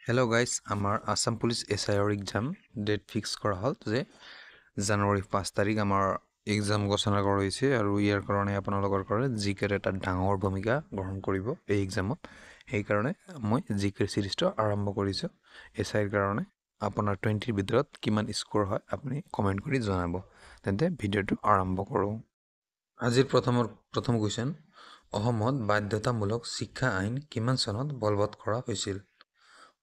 Hello' guys আমাৰ Assam police SIR exam date fix কৰা হ'ল যে জানুৱাৰী 5 তাৰিখ আমাৰ এক্সাম ঘোষণা কৰা হৈছে আৰু ইয়াৰ কাৰণে আপোনালোকৰ কাৰণে জিকেৰ এটা ডাঙৰ ভূমিকা গ্ৰহণ কৰিব এই এক্সামত। সেইকাৰণে মই জিকেৰ চিৰিজটো আৰম্ভ কৰিছোঁ। SIR কাৰণে আপোনাৰ 20ৰ ভিতৰত কিমান স্ক'ৰ হয় আপুনি কমেণ্ট কৰি জনাব। তেন্তে ভিডিঅ'টো আৰম্ভ কৰোঁ। আজিৰ প্ৰথম কুৱেশ্যন, অসমত বাধ্যতামূলক শিক্ষা আইন কিমান চনত বলবৎ কৰা হৈছিল?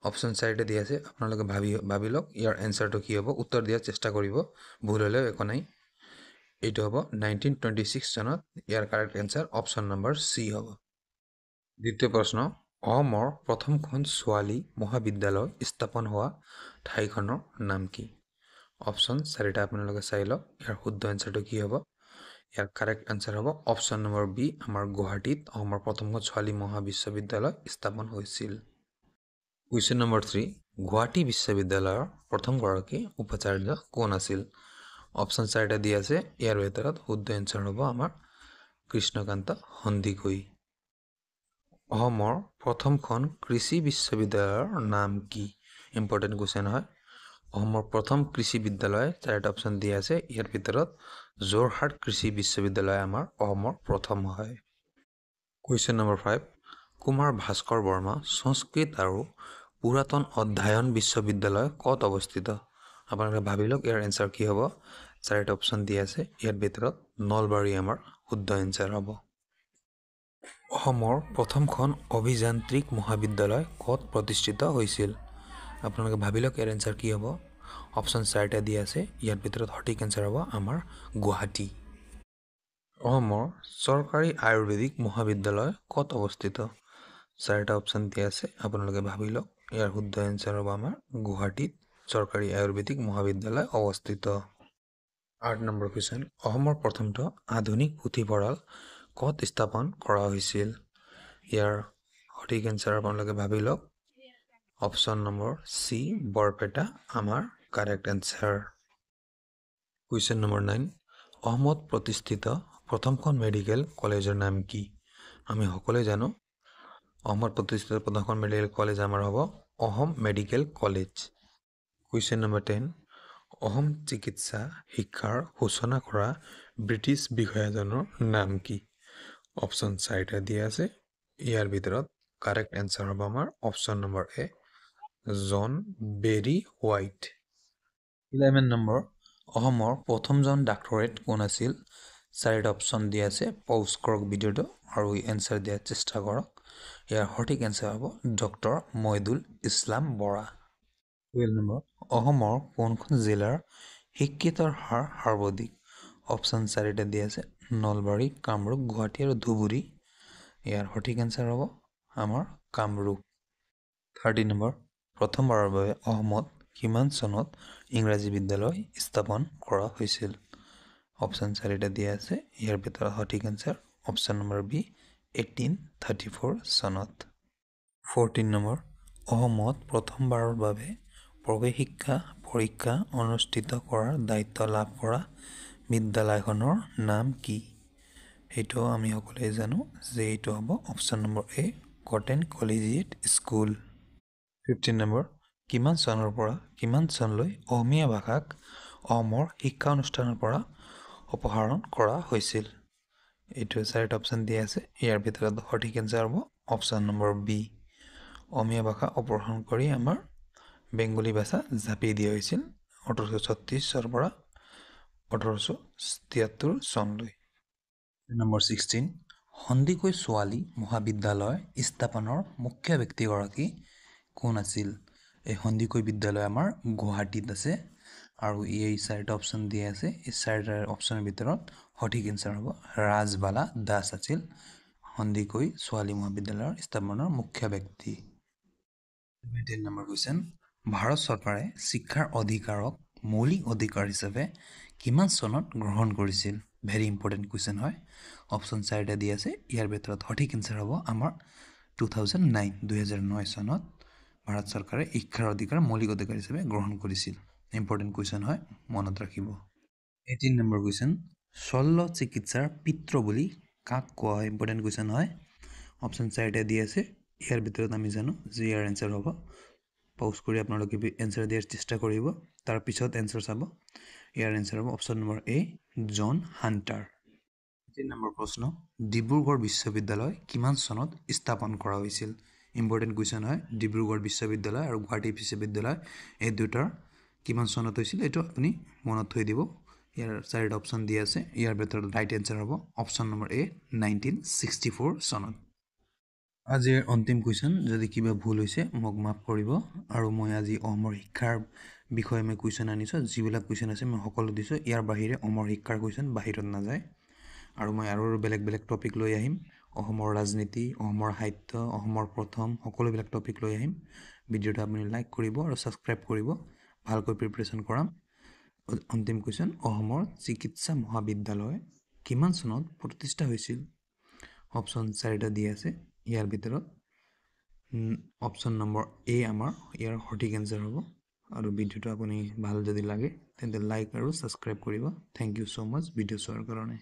অপশ্যন 4টা দিয়া আছে, আপোনালোকে ভাবি লওক ইয়াৰ এনচাৰটো কি হ'ব, উত্তৰ দিয়াৰ চেষ্টা কৰিব, ভুল হ'লেও একো নাই। এইটো হ'ব 1926 চনত। ইয়াৰ correct answer option number C হ'ব। দ্বিতীয় প্ৰশ্ন, অসমৰ প্ৰথমখন ছোৱালী মহাবিদ্যালয় স্থাপন হোৱা ঠাইখনৰ নাম কি? অপশ্যন 4টা আপোনালোকে চাই লওক, ইয়াৰ শুদ্ধ এনচাৰটো কি হ'ব। ইয়াৰ কাৰেক্ট এনচাৰ হ'ব অপশ্যন নম্বৰ বি, আমাৰ গুৱাহাটীত অসমৰ প্ৰথমখন ছোৱালী মহাবিদ্যালয় স্থাপন হৈছিল। কুৱেশ্যন নম্বৰ 3, গুৱাহাটী বিশ্ববিদ্যালয়ৰ প্ৰথমগৰাকী উপাচাৰ্য কোন আছিল? অপশ্যন 4টা দিয়া আছে, ইয়াৰ ভিতৰত শুদ্ধ এনচাৰ হ'ব আমাৰ কৃষ্ণকান্ত সন্দিকৈ। অসমৰ প্ৰথমখন কৃষি বিশ্ববিদ্যালয়ৰ নাম কি? ইম্পৰ্টেণ্ট কুৱেশ্যন হয়। অসমৰ প্ৰথম কৃষি বিদ্যালয় 4টা অপশ্যন দিয়া আছে, ইয়াৰ ভিতৰত যোৰহাট কৃষি বিশ্ববিদ্যালয় আমাৰ অসমৰ প্ৰথম হয়। কুৱেশ্যন নম্বৰ 5, কুমাৰ ভাস্কৰ বৰ্মা সংস্কৃত আৰু পুৰাতন অধ্যয়ন বিশ্ববিদ্যালয় ক'ত অৱস্থিত? আপোনালোকে ভাবি লওক ইয়াৰ এনচাৰ কি হ'ব। 4টা অপশ্যন দিয়া আছে, ইয়াৰ ভিতৰত নলবাৰী আমাৰ শুদ্ধ এনচাৰ হ'ব। অসমৰ প্ৰথমখন অভিযান্ত্ৰিক মহাবিদ্যালয় ক'ত প্ৰতিষ্ঠিত হৈছিল? আপোনালোকে ভাবি লওক ইয়াৰ এনচাৰ কি হ'ব। অপশ্যন 4টা দিয়া আছে, ইয়াৰ ভিতৰত সঠিক এনচাৰ হ'ব আমাৰ গুৱাহাটী। অসমৰ চৰকাৰী আয়ুৰ্বেদিক মহাবিদ্যালয় ক'ত অৱস্থিত? 4টা অপশ্যন দিয়া আছে, আপোনালোকে ভাবি লওক ইয়াৰ শুদ্ধ এনচাৰ হ'ব আমাৰ গুৱাহাটীত চৰকাৰী আয়ুৰ্বেদিক মহাবিদ্যালয় অৱস্থিত। 8 নম্বৰ কুৱেশ্যন, অসমৰ প্ৰথমটো আধুনিক পুথিভঁৰাল ক'ত স্থাপন কৰা হৈছিল? ইয়াৰ সঠিক এনচাৰ আপোনালোকে ভাবি লওক। অপশ্যন নম্বৰ চি, বৰপেটা আমাৰ কাৰেক্ট এনচাৰ। কুৱেশ্যন নম্বৰ 9, অসমত প্ৰতিষ্ঠিত প্ৰথমখন মেডিকেল কলেজৰ নাম কি? আমি সকলোৱে জানো অসমত প্ৰতিষ্ঠিত প্ৰথমখন মেডিকেল কলেজ আমাৰ হ'ব Assam medical college. Question number 10, Assam চিকিৎসা শিক্ষাৰ সূচনা কৰা ব্ৰিটিছ বিষয়াজনৰ নাম কি? অপশ্যন 4টা দিয়া আছে, ইয়াৰ ভিতৰত কাৰেক্ট এনচাৰ হ'ব আমাৰ অপশ্যন নম্বৰ এ, জন বেৰী হোৱাইট। 11 নম্বৰ, অসমৰ প্ৰথমজন ডাক্তৰেট কোন আছিল? 4টা অপশ্যন দিয়া আছে, পজ কৰক ভিডিঅ'টো আৰু এনচাৰ দিয়াৰ চেষ্টা কৰক। ইয়াৰ সঠিক এনচাৰ হ'ব ডক্টৰ মইদুল ইছলাম বৰা। 12 নম্বৰ, অসমৰ কোনখন জিলাৰ শিক্ষিতৰ হাৰ সৰ্বাধিক? অপশ্যন 4টা দিয়া আছে, নলবাৰী, কামৰূপ, গুৱাহাটী আৰু ধুবুৰী। ইয়াৰ সঠিক এনচাৰ হ'ব আমাৰ কামৰূপ। 13 নম্বৰ, প্ৰথমবাৰৰ বাবে অসমত কিমান চনত ইংৰাজী বিদ্যালয় স্থাপন কৰা হৈছিল? অপশ্যন 4টা দিয়া আছে, ইয়াৰ ভিতৰত সঠিক এনচাৰ অপশ্যন নম্বৰ বি, 1834 চনত। 14 নম্বৰ, অসমত প্ৰথমবাৰৰ বাবে প্ৰৱেশিকা পৰীক্ষা অনুষ্ঠিত কৰাৰ দায়িত্ব লাভ কৰা বিদ্যালয়খনৰ নাম কি? সেইটো আমি সকলোৱে জানো যে এইটো হ'ব অপশ্যন নম্বৰ এ, কটন কলেজিয়েট স্কুল। 15 নম্বৰ, কিমান চনৰ পৰা কিমান চনলৈ অসমীয়া ভাষাক অসমৰ শিক্ষা অনুষ্ঠানৰ পৰা অপসাৰণ কৰা হৈছিল? এইটো 4টা অপশ্যন দিয়া আছে, ইয়াৰ ভিতৰত সঠিক এনচাৰ হ'ব অপশ্যন নম্বৰ বি, অসমীয়া ভাষা অপসাৰণ কৰি আমাৰ বেংগলী ভাষা জাপি দিয়া হৈছিল 1836 চনৰ পৰা 1873 চনলৈ। নম্বৰ 16, সন্দিকৈ ছোৱালী মহাবিদ্যালয় স্থাপনৰ মুখ্য ব্যক্তিগৰাকী কোন আছিল? এই সন্দিকৈ বিদ্যালয় আমাৰ গুৱাহাটীত আছে আৰু এই 4টা অপশ্যন দিয়া আছে, এই 4টা অপশ্যনৰ ভিতৰত সঠিক এনচাৰ হ'ব ৰাজবালা দাস আছিল সন্দিকৈ ছোৱালী মহাবিদ্যালয়ৰ স্থাপনৰ মুখ্য ব্যক্তি। 17 নম্বৰ কুৱেশ্যন, ভাৰত চৰকাৰে শিক্ষাৰ অধিকাৰক মৌলিক অধিকাৰ হিচাপে কিমান চনত গ্ৰহণ কৰিছিল? ভেৰি ইম্পৰ্টেণ্ট কুৱেশ্যন হয়। অপশ্যন 4টা দিয়া আছে, ইয়াৰ ভিতৰত সঠিক এনচাৰ হ'ব আমাৰ 2009 চনত ভাৰত চৰকাৰে শিক্ষাৰ অধিকাৰ মৌলিক অধিকাৰ হিচাপে গ্ৰহণ কৰিছিল। ইম্পৰ্টেণ্ট কুৱেশ্যন হয়, মনত ৰাখিব। 18 নম্বৰ কুৱেশ্যন, শল্য চিকিৎসাৰ পিতৃ বুলি কাক কোৱা হয়? ইম্পৰ্টেণ্ট কুৱেশ্যন হয়। অপশ্যন 4টা দিয়া আছে, ইয়াৰ ভিতৰত আমি জানো যে ইয়াৰ এনচাৰ হ'ব পজ কৰি আপোনালোকে এনসাৰ দিয়াৰ চেষ্টা কৰিব তাৰ পিছত এনসাৰ চাব ইয়াৰ এনসাৰ হ'ব অপচন নম্বৰ এ জন হান্টাৰ 3 নম্বৰ প্ৰশ্ন ডিব্ৰুগড় বিশ্ববিদ্যালয় কিমান চনত স্থাপন কৰা হৈছিল ইম্পৰ্টেন্ট কোৱেশ্চন হয় ডিব্ৰুগড় বিশ্ববিদ্যালয় আৰু গুৱাহাটী বিশ্ববিদ্যালয় এই দুটাৰ কিমান চনত হৈছিল এটো আপুনি মনত থৈ দিব ইয়াৰ চাৰিটা অপচন দিয়া আছে ইয়াৰ ভিতৰত ৰাইট এনসাৰ হ'ব অপচন নম্বৰ এ 1964 চনত আজিৰ অন্তিম কোৱেশ্চন যদি কিবা ভুল হৈছে মোক মাফ কৰিব আৰু মই আজি অমৰ শিক্ষাৰ বিষয়ে মই কোৱেশ্চন আনিছো যিবিলাক কোৱেশ্চন আছে মই সকলো দিছো ইয়াৰ বাহিৰে অমৰ শিক্ষাৰ কোৱেশ্চন বাহিৰত নাযায় আৰু মই আৰু বেলেগ টপিক লৈ আহিম অসমৰ ৰাজনীতি অসমৰ সাহিত্য অসমৰ প্ৰথম সকলো বেলেগ টপিক লৈ আহিম ভিডিওটো আপুনি লাইক কৰিব আৰু সাবস্ক্ৰাইব কৰিব ভালকৈ প্ৰিপাৰেচন কৰাম অন্তিম কোৱেশ্চন অসমৰ চিকিৎসা মহাবিদ্যালয় কিমান চনত প্ৰতিষ্ঠা হৈছিল অপচন 4টা দিয়া আছে ইয়াৰ ভিতৰত অপচন নম্বৰ এ আমাৰ ইয়াৰ সঠিক এনসাৰ হ'ব আৰু ভিডিওটো আপুনি ভাল যদি লাগে তেন্তে লাইক আৰু সাবস্ক্ৰাইব কৰিব থ্যাংক ইউ সো মাচ ভিডিও চোৱাৰ কাৰণে